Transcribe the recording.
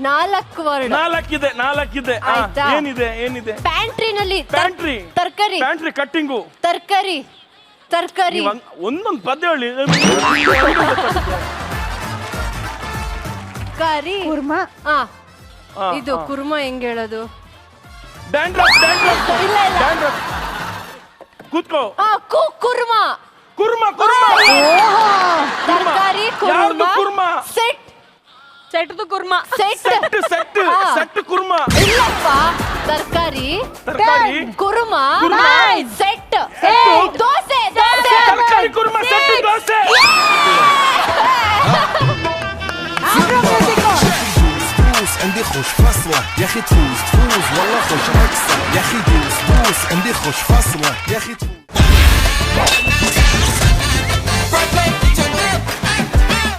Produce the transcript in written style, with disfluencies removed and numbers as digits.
4 word. ನಾಲ್ಕಿದೆ. ಆಯ್ತಾ? ಏನಿದೆ ಪ್ಯಾಂಟ್ರಿನಲ್ಲಿ pantry ತರಕಾರಿ. ಪ್ಯಾಂಟ್ರಿ ಕಟ್ಟಿಂಗು ತರಕಾರಿ. ಒಂದೊಂದು ಪದ್ಯ ಹೇಳಿ. ಕರಿ ಕುರ್ಮ. ಇದು ಕುರ್ಮ ಹೆಂಗ್ ಹೇಳೋದು? ಡ್ಯಾಂಡ್ರಫ್ ಕೂತ್ಕೋ. ಕುರ್ಮ. ತರಕಾರಿ ಕುರ್ಮ. ಸೆಟ್ ಕುರ್ಮ. ಸೆಟ್ ಕುರ್ಮ. ಇಲ್ಲಪ್ಪ, ತರಕಾರಿ ಕುರ್ಮ ಸೆಟ್ ದೋಸೆ. ತರಕಾರಿ ಕುರ್ಮ ಸೆಟ್ ದೋಸೆ. عندي خوش فصلة يا اخي تفوز والله خوش رقصة يا اخي دوس عندي خوش فصلة يا اخي تفوز